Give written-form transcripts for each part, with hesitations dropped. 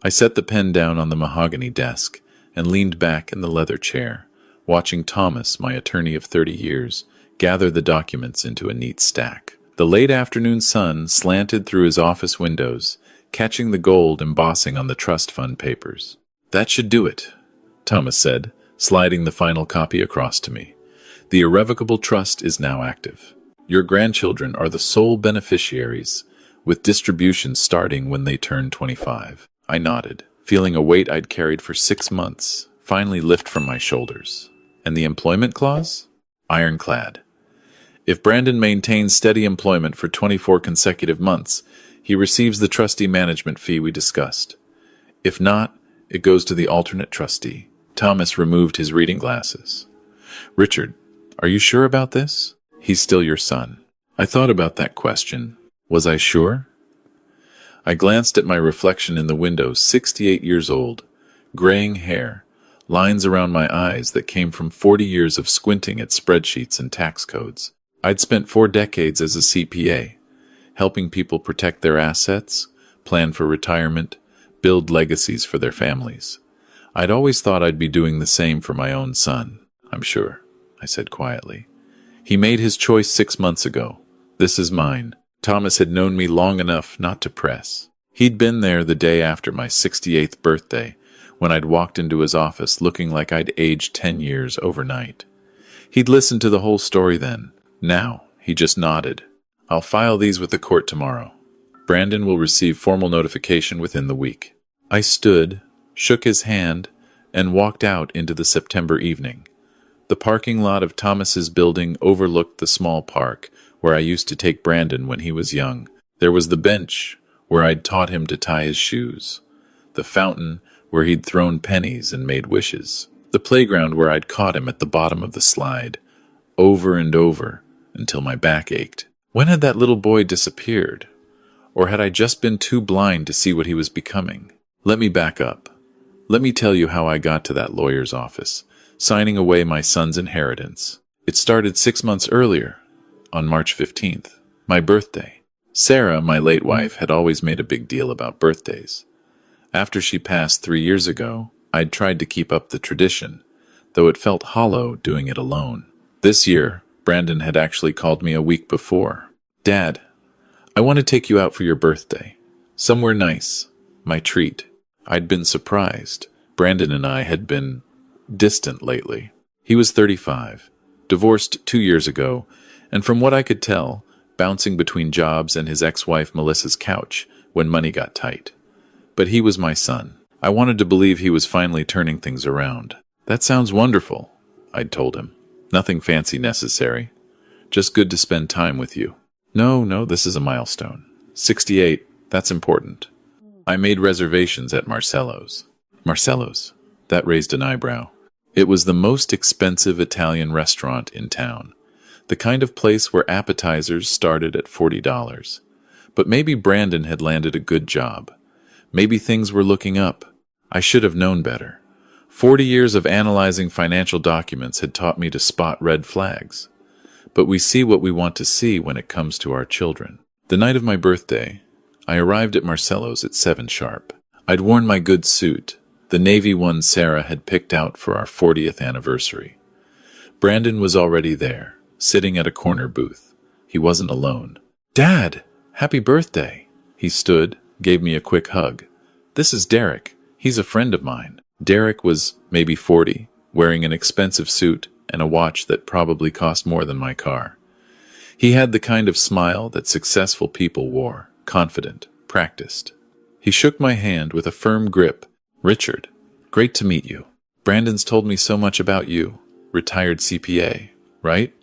I set the pen down on the mahogany desk and leaned back in the leather chair, watching Thomas, my attorney of 30 years, gather the documents into a neat stack. The late afternoon sun slanted through his office windows, catching the gold embossing on the trust fund papers. "That should do it," Thomas said, sliding the final copy across to me. "The irrevocable trust is now active. Your grandchildren are the sole beneficiaries, with distributions starting when they turn 25. I nodded, feeling a weight I'd carried for 6 months finally lift from my shoulders. And the employment clause? Ironclad. If Brandon maintains steady employment for 24 consecutive months, he receives the trustee management fee we discussed. If not, it goes to the alternate trustee. Thomas removed his reading glasses. "Richard, are you sure about this? He's still your son." I thought about that question. Was I sure? I glanced at my reflection in the window, 68 years old, graying hair, lines around my eyes that came from 40 years of squinting at spreadsheets and tax codes. I'd spent 4 decades as a CPA, helping people protect their assets, plan for retirement, build legacies for their families. I'd always thought I'd be doing the same for my own son. "I'm sure," I said quietly. "He made his choice 6 months ago. This is mine." Thomas had known me long enough not to press. He'd been there the day after my 68th birthday, when I'd walked into his office looking like I'd aged 10 years overnight. He'd listened to the whole story then. Now, he just nodded. "I'll file these with the court tomorrow. Brandon will receive formal notification within the week." I stood, shook his hand, and walked out into the September evening. The parking lot of Thomas's building overlooked the small park where I used to take Brandon when he was young. There was the bench where I'd taught him to tie his shoes, the fountain where he'd thrown pennies and made wishes, the playground where I'd caught him at the bottom of the slide, over and over, until my back ached. When had that little boy disappeared? Or had I just been too blind to see what he was becoming? Let me back up. Let me tell you how I got to that lawyer's office, signing away my son's inheritance. It started 6 months earlier, on March 15th, my birthday. Sarah, my late wife, had always made a big deal about birthdays. After she passed 3 years ago, I'd tried to keep up the tradition, though it felt hollow doing it alone. This year, Brandon had actually called me a week before. "Dad, I want to take you out for your birthday. Somewhere nice. My treat." I'd been surprised. Brandon and I had been distant lately. He was 35, divorced 2 years ago, and from what I could tell, bouncing between jobs and his ex-wife Melissa's couch when money got tight. But he was my son. I wanted to believe he was finally turning things around. "That sounds wonderful," I'd told him. "Nothing fancy necessary. Just good to spend time with you." No, this is a milestone. 68, that's important. I made reservations at Marcello's. Marcello's? That raised an eyebrow. It was the most expensive Italian restaurant in town. The kind of place where appetizers started at $40. But maybe Brandon had landed a good job. Maybe things were looking up. I should have known better. 40 years of analyzing financial documents had taught me to spot red flags. But we see what we want to see when it comes to our children. The night of my birthday, I arrived at Marcello's at 7 sharp. I'd worn my good suit, the navy one Sarah had picked out for our 40th anniversary. Brandon was already there, sitting at a corner booth. He wasn't alone. "Dad, happy birthday." He stood, gave me a quick hug. "This is Derek. He's a friend of mine." Derek was maybe 40, wearing an expensive suit and a watch that probably cost more than my car. He had the kind of smile that successful people wore, confident, practiced. He shook my hand with a firm grip. "Richard, great to meet you. Brandon's told me so much about you. Retired CPA, right?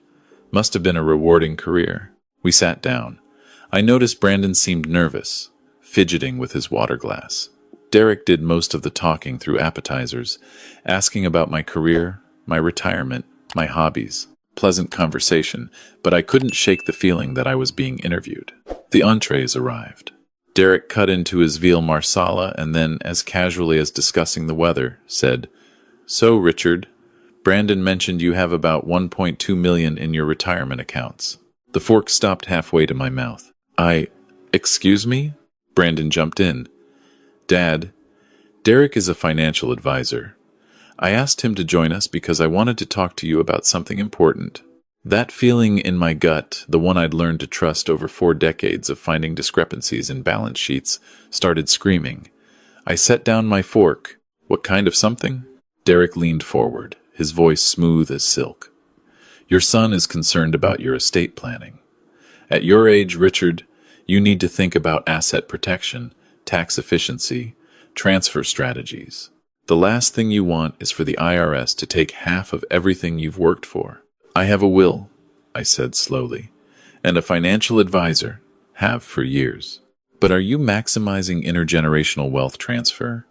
Must have been a rewarding career." We sat down. I noticed Brandon seemed nervous, fidgeting with his water glass. Derek did most of the talking through appetizers, asking about my career, my retirement, my hobbies. Pleasant conversation, but I couldn't shake the feeling that I was being interviewed. The entrees arrived. Derek cut into his veal marsala and then, as casually as discussing the weather, said, "So, Richard, Brandon mentioned you have about 1.2 million in your retirement accounts." The fork stopped halfway to my mouth. Excuse me?" Brandon jumped in. "Dad, Derek is a financial advisor. I asked him to join us because I wanted to talk to you about something important. That feeling in my gut, the one I'd learned to trust over 4 decades of finding discrepancies in balance sheets, started screaming. I set down my fork. What kind of something? Derek leaned forward, his voice smooth as silk. Your son is concerned about your estate planning. At your age, Richard, you need to think about asset protection, tax efficiency, transfer strategies. The last thing you want is for the IRS to take half of everything you've worked for. I have a will, I said slowly, and a financial advisor, have for years. But are you maximizing intergenerational wealth transfer?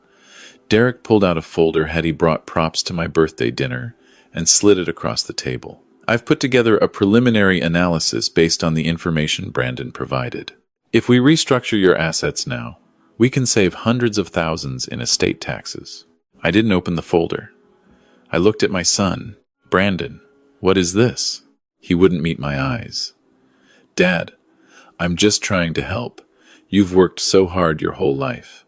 Derek pulled out a folder had he brought props to my birthday dinner and slid it across the table. I've put together a preliminary analysis based on the information Brandon provided. If we restructure your assets now, we can save hundreds of thousands in estate taxes. I didn't open the folder. I looked at my son. Brandon, what is this? He wouldn't meet my eyes. Dad, I'm just trying to help. You've worked so hard your whole life.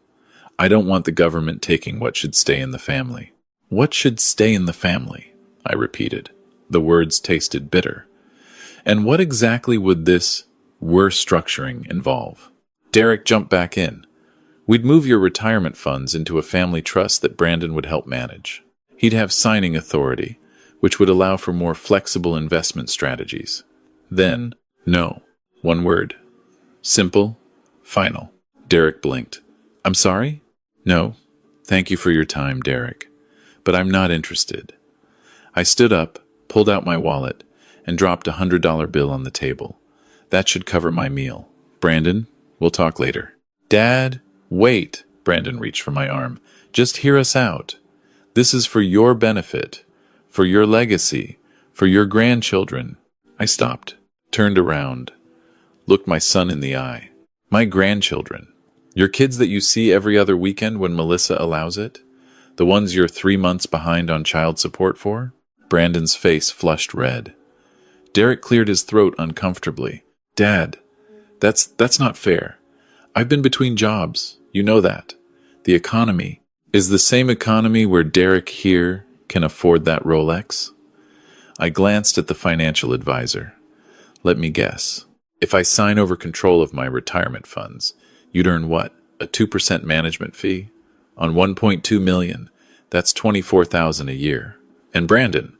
I don't want the government taking what should stay in the family. What should stay in the family? I repeated. The words tasted bitter. And what exactly would this "we're structuring" involve? Derek jumped back in. We'd move your retirement funds into a family trust that Brandon would help manage. He'd have signing authority, which would allow for more flexible investment strategies. Then, no. One word. Simple. Final. Derek blinked. I'm sorry? No. Thank you for your time, Derek. But I'm not interested. I stood up, pulled out my wallet, and dropped $100 bill on the table. That should cover my meal. Brandon, we'll talk later. Dad, wait. Brandon reached for my arm. Just hear us out. This is for your benefit, for your legacy, for your grandchildren. I stopped, turned around, looked my son in the eye. My grandchildren. Your kids that you see every other weekend when Melissa allows it? The ones you're 3 months behind on child support for? Brandon's face flushed red. Derek cleared his throat uncomfortably. Dad, that's not fair. I've been between jobs. You know that. The economy is the same economy where Derek here can afford that Rolex. I glanced at the financial advisor. Let me guess. If I sign over control of my retirement funds, you'd earn what? A 2% management fee? On $1.2 million, that's $24,000 a year. And Brandon,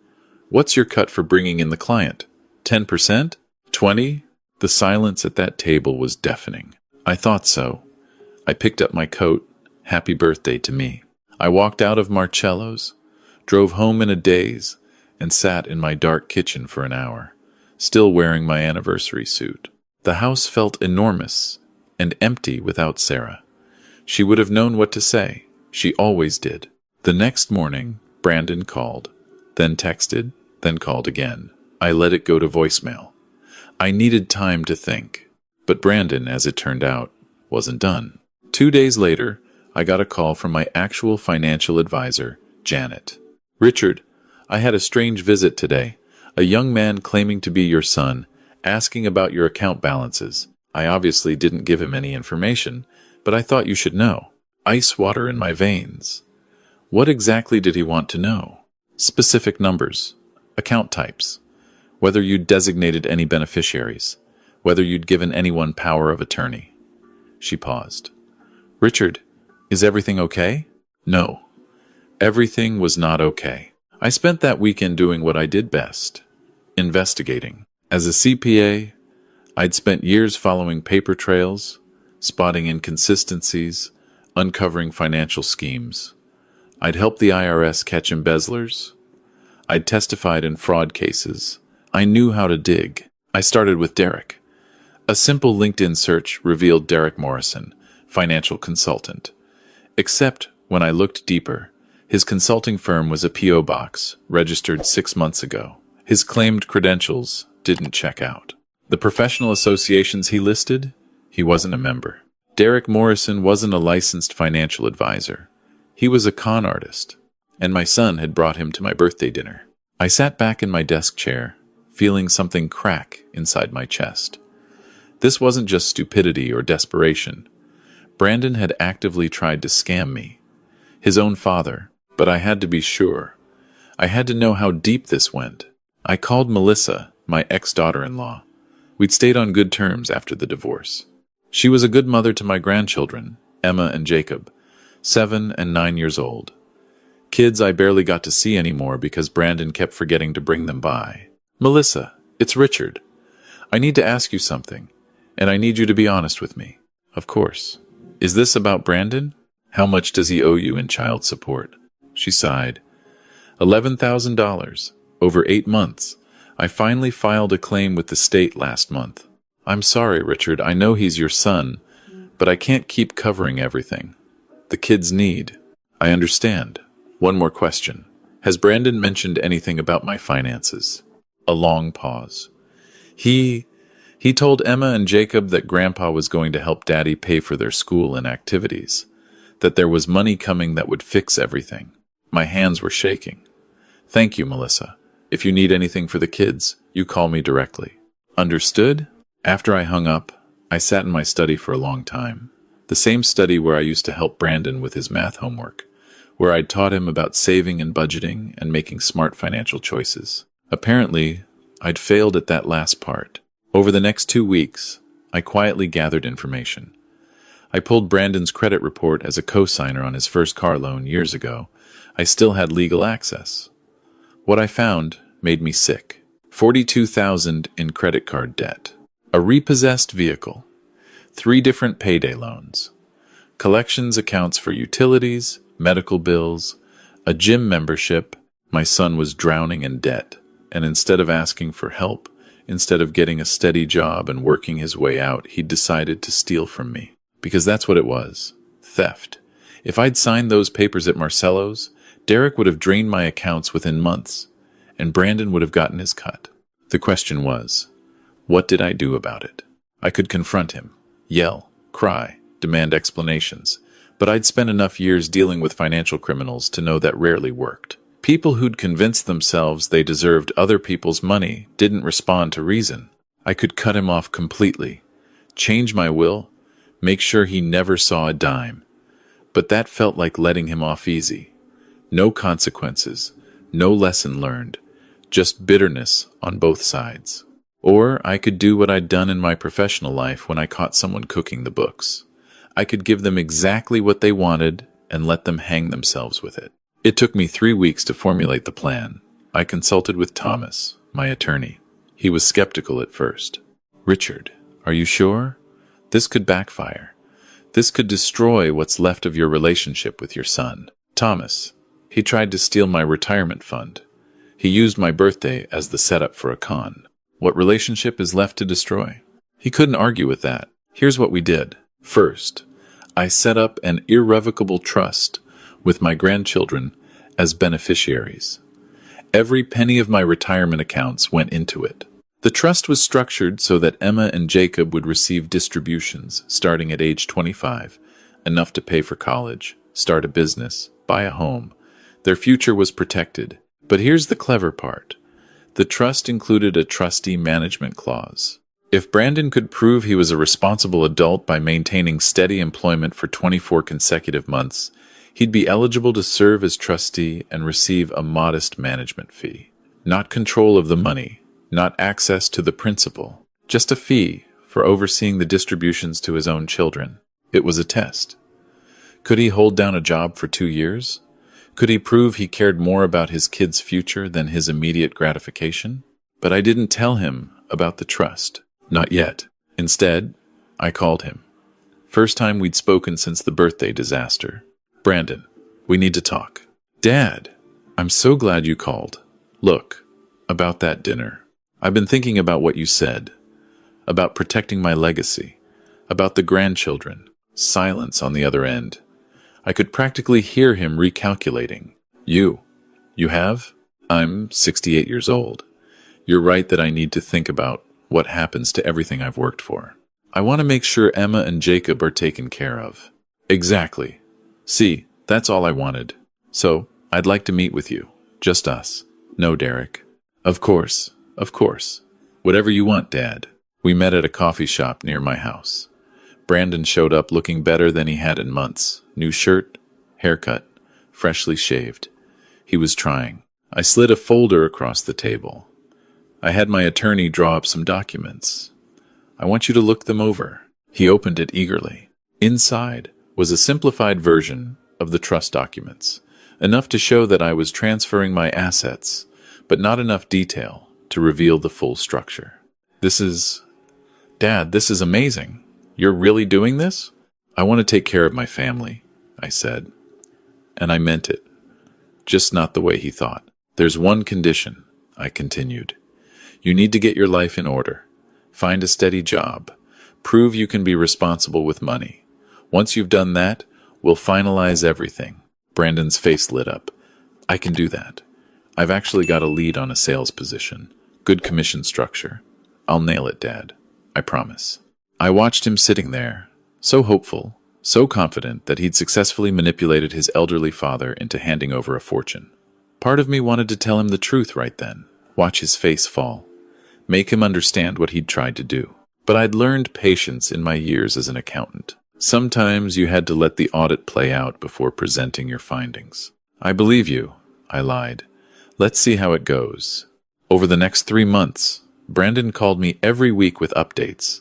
what's your cut for bringing in the client? 10%? 20? The silence at that table was deafening. I thought so. I picked up my coat. Happy birthday to me. I walked out of Marcello's, drove home in a daze, and sat in my dark kitchen for an hour, still wearing my anniversary suit. The house felt enormous and empty without Sarah. She would have known what to say. She always did. The next morning, Brandon called, then texted, then called again. I let it go to voicemail. I needed time to think. But Brandon, as it turned out, wasn't done. 2 days later, I got a call from my actual financial advisor, Janet. Richard, I had a strange visit today. A young man claiming to be your son, asking about your account balances. I obviously didn't give him any information, but I thought you should know. Ice water in my veins. What exactly did he want to know? Specific numbers, account types, whether you'd designated any beneficiaries, whether you'd given anyone power of attorney. She paused. Richard, is everything okay? No. Everything was not okay. I spent that weekend doing what I did best, investigating. As a CPA, I'd spent years following paper trails, spotting inconsistencies, uncovering financial schemes. I'd helped the IRS catch embezzlers. I'd testified in fraud cases. I knew how to dig. I started with Derek. A simple LinkedIn search revealed Derek Morrison, financial consultant. Except when I looked deeper, his consulting firm was a P.O. box, registered 6 months ago. His claimed credentials didn't check out. The professional associations he listed, he wasn't a member. Derek Morrison wasn't a licensed financial advisor. He was a con artist, and my son had brought him to my birthday dinner. I sat back in my desk chair, feeling something crack inside my chest. This wasn't just stupidity or desperation. Brandon had actively tried to scam me. His own father. But I had to be sure. I had to know how deep this went. I called Melissa, my ex-daughter-in-law. We'd stayed on good terms after the divorce. She was a good mother to my grandchildren, Emma and Jacob, 7 and 9 years old. Kids I barely got to see anymore because Brandon kept forgetting to bring them by. Melissa, it's Richard. I need to ask you something, and I need you to be honest with me. Of course. Is this about Brandon? How much does he owe you in child support? She sighed. $11,000, over 8 months. I finally filed a claim with the state last month. I'm sorry, Richard, I know he's your son, but I can't keep covering everything. The kids need. I understand. One more question. Has Brandon mentioned anything about my finances? A long pause. He told Emma and Jacob that Grandpa was going to help Daddy pay for their school and activities, that there was money coming that would fix everything. My hands were shaking. Thank you, Melissa. If you need anything for the kids, you call me directly. Understood? After I hung up, I sat in my study for a long time. The same study where I used to help Brandon with his math homework, where I'd taught him about saving and budgeting and making smart financial choices. Apparently, I'd failed at that last part. Over the next 2 weeks, I quietly gathered information. I pulled Brandon's credit report as a co-signer on his first car loan years ago. I still had legal access. What I found made me sick. $42,000 in credit card debt. A repossessed vehicle. 3 different payday loans. Collections accounts for utilities, medical bills, a gym membership. My son was drowning in debt, and instead of asking for help, instead of getting a steady job and working his way out, he decided to steal from me. Because that's what it was. Theft. If I'd signed those papers at Marcello's, Derek would have drained my accounts within months, and Brandon would have gotten his cut. The question was, what did I do about it? I could confront him, yell, cry, demand explanations, but I'd spent enough years dealing with financial criminals to know that rarely worked. People who'd convinced themselves they deserved other people's money didn't respond to reason. I could cut him off completely, change my will, make sure he never saw a dime. But that felt like letting him off easy. No consequences, no lesson learned, just bitterness on both sides. Or I could do what I'd done in my professional life when I caught someone cooking the books. I could give them exactly what they wanted and let them hang themselves with it. It took me 3 weeks to formulate the plan. I consulted with Thomas, my attorney. He was skeptical at first. Richard, are you sure? This could backfire. This could destroy what's left of your relationship with your son. Thomas, he tried to steal my retirement fund. He used my birthday as the setup for a con. What relationship is left to destroy? He couldn't argue with that. Here's what we did. First, I set up an irrevocable trust with my grandchildren as beneficiaries. Every penny of my retirement accounts went into it. The trust was structured so that Emma and Jacob would receive distributions starting at age 25, enough to pay for college, start a business, buy a home. Their future was protected. But here's the clever part. The trust included a trustee management clause. If Brandon could prove he was a responsible adult by maintaining steady employment for 24 consecutive months, he'd be eligible to serve as trustee and receive a modest management fee. Not control of the money, not access to the principal, just a fee for overseeing the distributions to his own children. It was a test. Could he hold down a job for 2 years? Could he prove he cared more about his kid's future than his immediate gratification? But I didn't tell him about the trust. Not yet. Instead, I called him. First time we'd spoken since the birthday disaster. Brandon, we need to talk. Dad, I'm so glad you called. Look, about that dinner. I've been thinking about what you said. About protecting my legacy. About the grandchildren. Silence on the other end. I could practically hear him recalculating. You have? I'm 68 years old. You're right that I need to think about what happens to everything I've worked for. I want to make sure Emma and Jacob are taken care of. Exactly. See, that's all I wanted. So, I'd like to meet with you. Just us. No Derek. Of course. Whatever you want, Dad. We met at a coffee shop near my house. Brandon showed up looking better than he had in months. New shirt, haircut, freshly shaved. He was trying. I slid a folder across the table. I had my attorney draw up some documents. I want you to look them over. He opened it eagerly. Inside was a simplified version of the trust documents, enough to show that I was transferring my assets, but not enough detail to reveal the full structure. Dad, this is amazing. You're really doing this? I want to take care of my family, I said. And I meant it. Just not the way he thought. There's one condition, I continued. You need to get your life in order. Find a steady job. Prove you can be responsible with money. Once you've done that, we'll finalize everything. Brandon's face lit up. I can do that. I've actually got a lead on a sales position. Good commission structure. I'll nail it, Dad. I promise. I watched him sitting there, so hopeful, so confident that he'd successfully manipulated his elderly father into handing over a fortune. Part of me wanted to tell him the truth right then, watch his face fall, make him understand what he'd tried to do. But I'd learned patience in my years as an accountant. Sometimes you had to let the audit play out before presenting your findings. I believe you, I lied. Let's see how it goes. Over the next 3 months, Brandon called me every week with updates.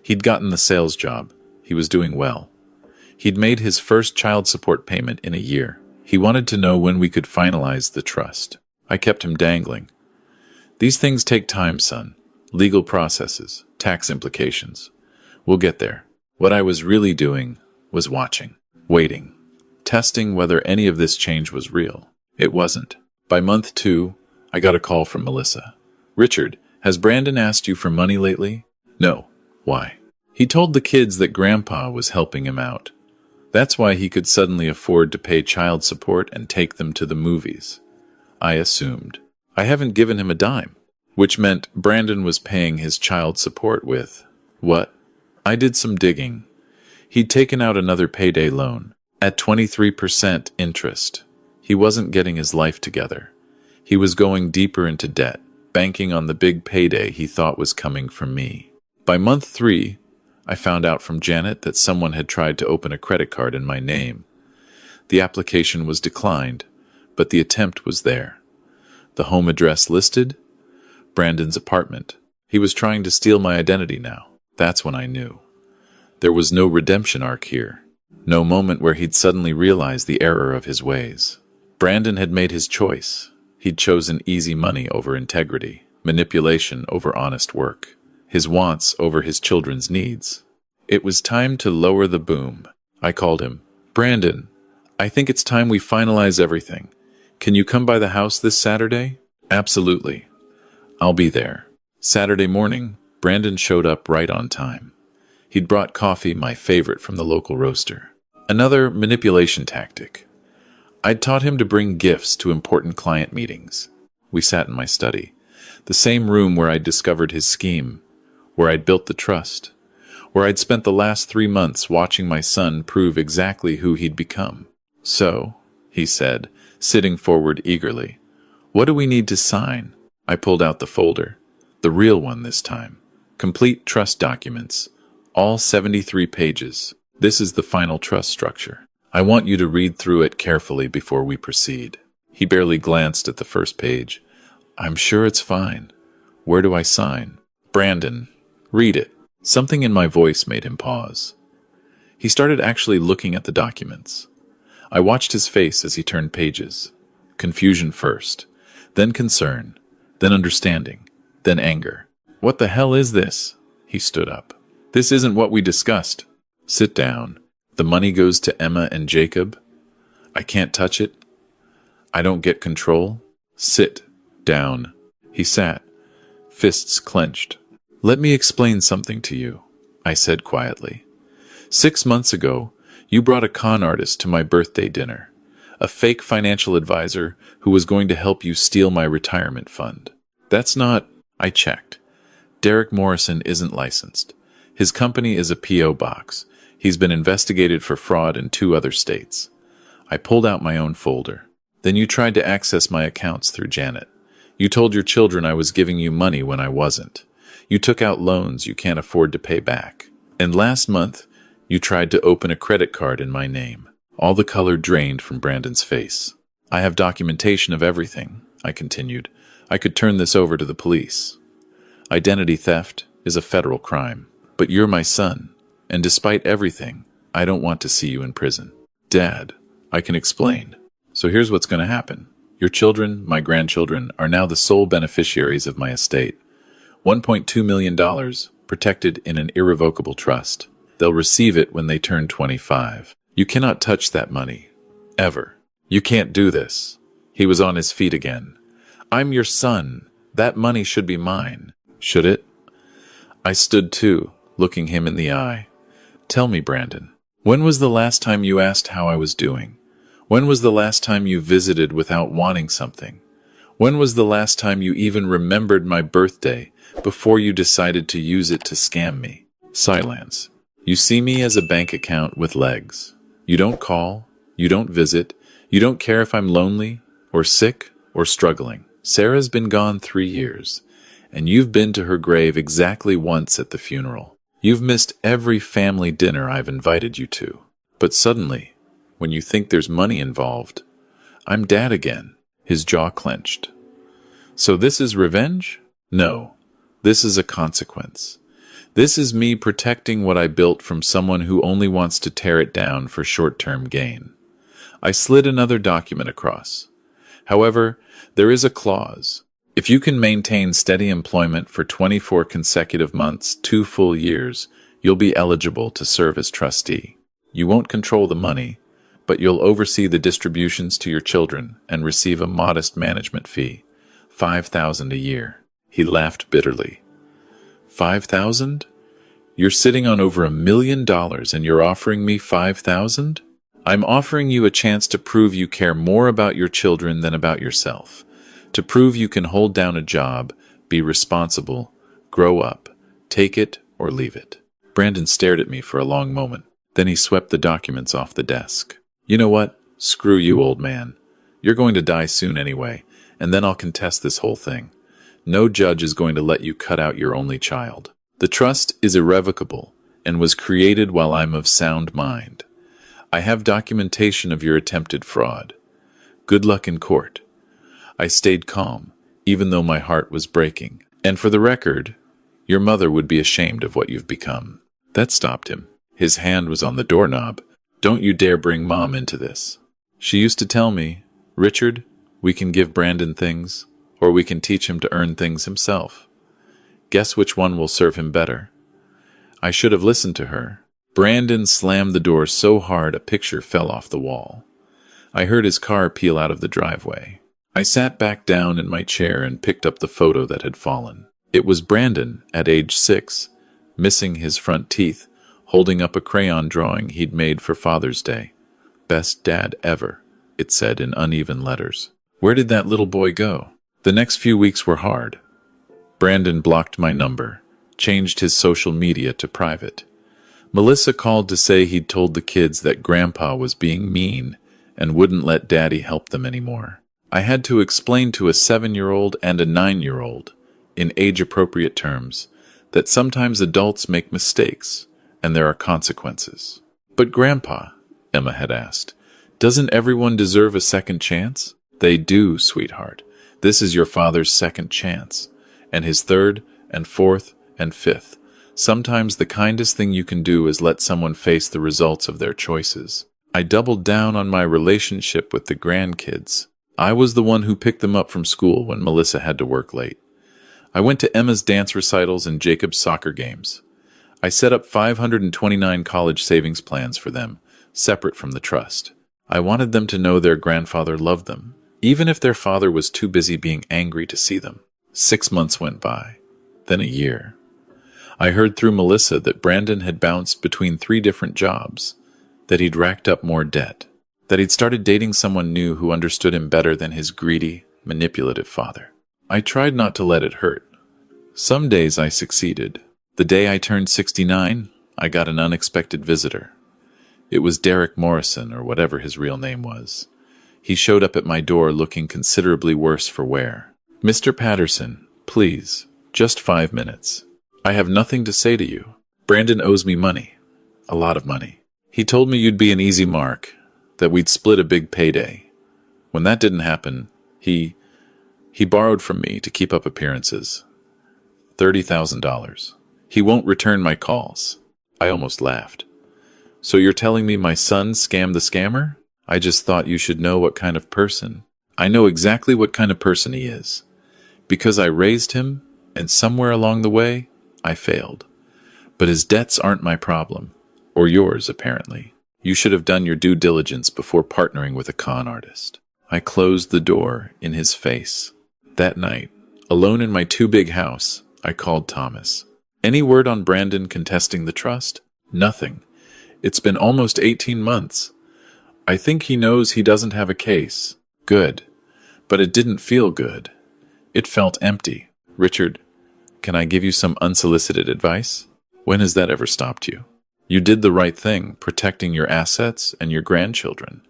He'd gotten the sales job. He was doing well. He'd made his first child support payment in a year. He wanted to know when we could finalize the trust. I kept him dangling. These things take time, son. Legal processes, tax implications. We'll get there. What I was really doing was watching, waiting, testing whether any of this change was real. It wasn't. By month 2, I got a call from Melissa. Richard, has Brandon asked you for money lately? No. Why? He told the kids that Grandpa was helping him out. That's why he could suddenly afford to pay child support and take them to the movies. I assumed. I haven't given him a dime, which meant Brandon was paying his child support with what? I did some digging. He'd taken out another payday loan at 23% interest. He wasn't getting his life together. He was going deeper into debt, banking on the big payday he thought was coming from me. By month 3, I found out from Janet that someone had tried to open a credit card in my name. The application was declined, but the attempt was there. The home address listed? Brandon's apartment. He was trying to steal my identity now. That's when I knew. There was no redemption arc here. No moment where he'd suddenly realized the error of his ways. Brandon had made his choice. He'd chosen easy money over integrity, manipulation over honest work, his wants over his children's needs. It was time to lower the boom. I called him. Brandon, I think it's time we finalize everything. Can you come by the house this Saturday? Absolutely. I'll be there. Saturday morning, Brandon showed up right on time. He'd brought coffee, my favorite from the local roaster. Another manipulation tactic. I'd taught him to bring gifts to important client meetings. We sat in my study, the same room where I'd discovered his scheme, where I'd built the trust, where I'd spent the last 3 months watching my son prove exactly who he'd become. So, he said, sitting forward eagerly, what do we need to sign? I pulled out the folder, the real one this time. Complete trust documents, all 73 pages. This is the final trust structure. I want you to read through it carefully before we proceed. He barely glanced at the first page. I'm sure it's fine. Where do I sign? Brandon, read it. Something in my voice made him pause. He started actually looking at the documents. I watched his face as he turned pages. Confusion first, then concern, then understanding, then anger. What the hell is this? He stood up. This isn't what we discussed. Sit down. The money goes to Emma and Jacob. I can't touch it. I don't get control. Sit down. He sat, fists clenched. Let me explain something to you, I said quietly. 6 months ago, you brought a con artist to my birthday dinner, a fake financial advisor who was going to help you steal my retirement fund. That's not... I checked. Derek Morrison isn't licensed. His company is a P.O. box. He's been investigated for fraud in 2 other states. I pulled out my own folder. Then you tried to access my accounts through Janet. You told your children I was giving you money when I wasn't. You took out loans you can't afford to pay back. And last month, you tried to open a credit card in my name. All the color drained from Brandon's face. I have documentation of everything, I continued. I could turn this over to the police. Identity theft is a federal crime. But you're my son, and despite everything, I don't want to see you in prison. Dad, I can explain. So here's what's going to happen. Your children, my grandchildren, are now the sole beneficiaries of my estate. $1.2 million protected in an irrevocable trust. They'll receive it when they turn 25. You cannot touch that money. Ever. You can't do this. He was on his feet again. I'm your son. That money should be mine. Should it? I stood too, looking him in the eye. Tell me, Brandon, when was the last time you asked how I was doing? When was the last time you visited without wanting something? When was the last time you even remembered my birthday before you decided to use it to scam me? Silence. You see me as a bank account with legs. You don't call, you don't visit, you don't care if I'm lonely or sick or struggling. Sarah's been gone 3 years, and you've been to her grave exactly once at the funeral. You've missed every family dinner I've invited you to. But suddenly, when you think there's money involved, I'm Dad again. His jaw clenched. So this is revenge? No, this is a consequence. This is me protecting what I built from someone who only wants to tear it down for short-term gain. I slid another document across. However, there is a clause. If you can maintain steady employment for 24 consecutive months, 2 full years, you'll be eligible to serve as trustee. You won't control the money, but you'll oversee the distributions to your children and receive a modest management fee, $5,000 a year. He laughed bitterly. $5,000? You're sitting on over $1 million and you're offering me $5,000? I'm offering you a chance to prove you care more about your children than about yourself. To prove you can hold down a job, be responsible, grow up, take it or leave it. Brandon stared at me for a long moment. Then he swept the documents off the desk. You know what? Screw you, old man. You're going to die soon anyway, and then I'll contest this whole thing. No judge is going to let you cut out your only child. The trust is irrevocable and was created while I'm of sound mind. I have documentation of your attempted fraud. Good luck in court. I stayed calm, even though my heart was breaking. And for the record, your mother would be ashamed of what you've become. That stopped him. His hand was on the doorknob. Don't you dare bring Mom into this. She used to tell me, Richard, we can give Brandon things, or we can teach him to earn things himself. Guess which one will serve him better. I should have listened to her. Brandon slammed the door so hard a picture fell off the wall. I heard his car peel out of the driveway. I sat back down in my chair and picked up the photo that had fallen. It was Brandon, at age 6, missing his front teeth, holding up a crayon drawing he'd made for Father's Day. Best dad ever, it said in uneven letters. Where did that little boy go? The next few weeks were hard. Brandon blocked my number, changed his social media to private. Melissa called to say he'd told the kids that Grandpa was being mean and wouldn't let Daddy help them anymore. I had to explain to a 7-year-old and a 9-year-old, in age-appropriate terms, that sometimes adults make mistakes and there are consequences. But Grandpa, Emma had asked, doesn't everyone deserve a second chance? They do, sweetheart. This is your father's second chance, and his third and fourth and fifth. Sometimes the kindest thing you can do is let someone face the results of their choices. I doubled down on my relationship with the grandkids. I was the one who picked them up from school when Melissa had to work late. I went to Emma's dance recitals and Jacob's soccer games. I set up 529 college savings plans for them, separate from the trust. I wanted them to know their grandfather loved them, even if their father was too busy being angry to see them. 6 months went by, then a year. I heard through Melissa that Brandon had bounced between 3 different jobs, that he'd racked up more debt, that he'd started dating someone new who understood him better than his greedy, manipulative father. I tried not to let it hurt. Some days I succeeded. The day I turned 69, I got an unexpected visitor. It was Derek Morrison, or whatever his real name was. He showed up at my door looking considerably worse for wear. Mr. Patterson, please, just 5 minutes. I have nothing to say to you. Brandon owes me money. A lot of money. He told me you'd be an easy mark. that we'd split a big payday. When that didn't happen, he borrowed from me to keep up appearances. $30,000. He won't return my calls. I almost laughed. So you're telling me my son scammed the scammer? I just thought you should know what kind of person. I know exactly what kind of person he is. Because I raised him, and somewhere along the way, I failed. But his debts aren't my problem. Or yours, apparently. You should have done your due diligence before partnering with a con artist. I closed the door in his face. That night, alone in my too big house, I called Thomas. Any word on Brandon contesting the trust? Nothing. It's been almost 18 months. I think he knows he doesn't have a case. Good. But it didn't feel good. It felt empty. Richard, can I give you some unsolicited advice? When has that ever stopped you? You did the right thing, protecting your assets and your grandchildren.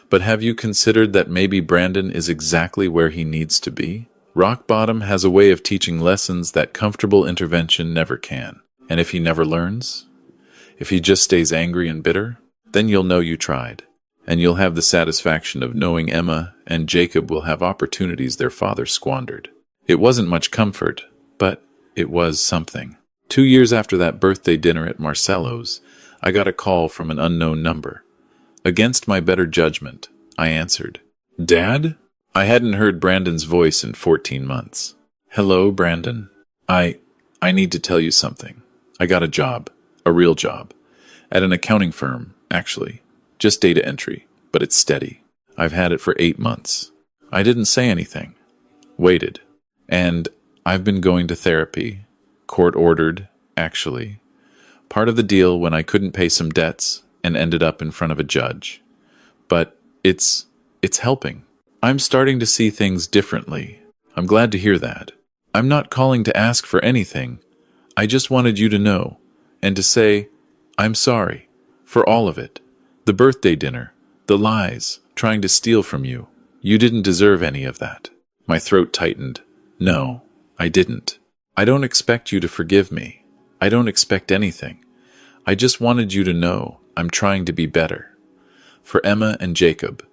But have you considered that maybe Brandon is exactly where he needs to be? Rock bottom has a way of teaching lessons that comfortable intervention never can. And if he never learns, if he just stays angry and bitter, then you'll know you tried. And you'll have the satisfaction of knowing Emma and Jacob will have opportunities their father squandered. It wasn't much comfort, but it was something. 2 years after that birthday dinner at Marcello's, I got a call from an unknown number. Against my better judgment, I answered. Dad? I hadn't heard Brandon's voice in 14 months. Hello, Brandon. I need to tell you something. I got a job, a real job, at an accounting firm, actually. Just data entry, but it's steady. I've had it for 8 months. I didn't say anything. Waited. And I've been going to therapy. Court-ordered, actually. Part of the deal when I couldn't pay some debts and ended up in front of a judge. But it's helping. I'm starting to see things differently. I'm glad to hear that. I'm not calling to ask for anything. I just wanted you to know, and to say, I'm sorry, for all of it. The birthday dinner, the lies, trying to steal from you. You didn't deserve any of that. My throat tightened. No, I didn't. I don't expect you to forgive me. I don't expect anything. I just wanted you to know I'm trying to be better. For Emma and Jacob,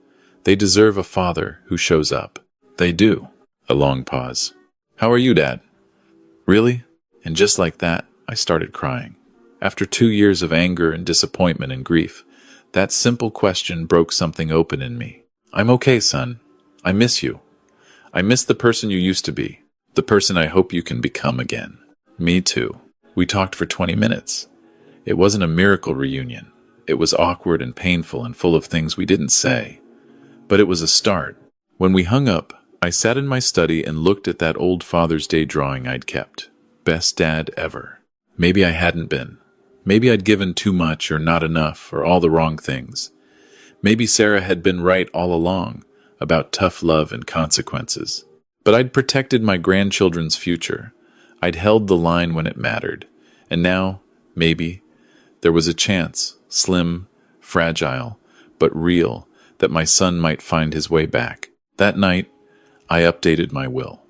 they deserve a father who shows up. They do. A long pause. How are you, Dad? Really? And just like that, I started crying. After 2 years of anger and disappointment and grief, that simple question broke something open in me. I'm okay, son. I miss you. I miss the person you used to be. The person I hope you can become again. Me too. We talked for 20 minutes. It wasn't a miracle reunion. It was awkward and painful and full of things we didn't say. But it was a start. When we hung up, I sat in my study and looked at that old Father's Day drawing I'd kept. Best dad ever. Maybe I hadn't been. Maybe I'd given too much or not enough or all the wrong things. Maybe Sarah had been right all along about tough love and consequences. But I'd protected my grandchildren's future. I'd held the line when it mattered. And now, maybe, there was a chance, slim, fragile, but real, that my son might find his way back. That night, I updated my will.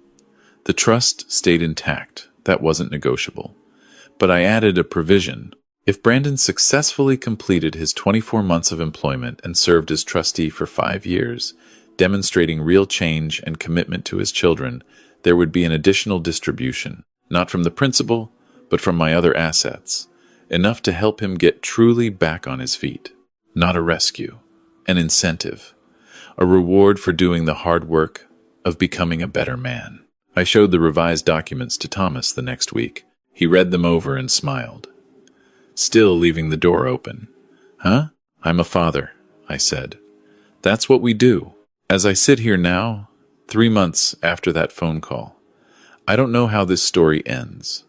The trust stayed intact. That wasn't negotiable. But I added a provision. If Brandon successfully completed his 24 months of employment and served as trustee for 5 years, demonstrating real change and commitment to his children, there would be an additional distribution, not from the principal, but from my other assets, enough to help him get truly back on his feet. Not a rescue, an incentive, a reward for doing the hard work of becoming a better man. I showed the revised documents to Thomas the next week. He read them over and smiled, still leaving the door open. Huh? I'm a father, I said. That's what we do. As I sit here now, 3 months after that phone call, I don't know how this story ends.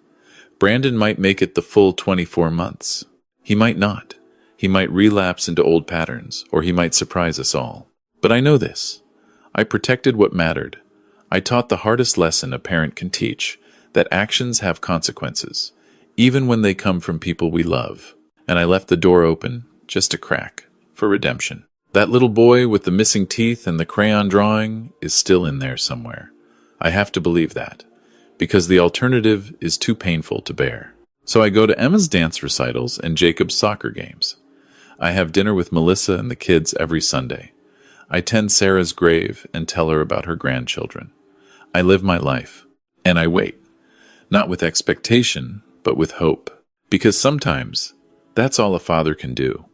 Brandon might make it the full 24 months. He might not. He might relapse into old patterns, or he might surprise us all. But I know this. I protected what mattered. I taught the hardest lesson a parent can teach, that actions have consequences, even when they come from people we love. And I left the door open, just a crack, for redemption. That little boy with the missing teeth and the crayon drawing is still in there somewhere. I have to believe that, because the alternative is too painful to bear. So I go to Emma's dance recitals and Jacob's soccer games. I have dinner with Melissa and the kids every Sunday. I tend Sarah's grave and tell her about her grandchildren. I live my life, and I wait, not with expectation, but with hope. Because sometimes, that's all a father can do.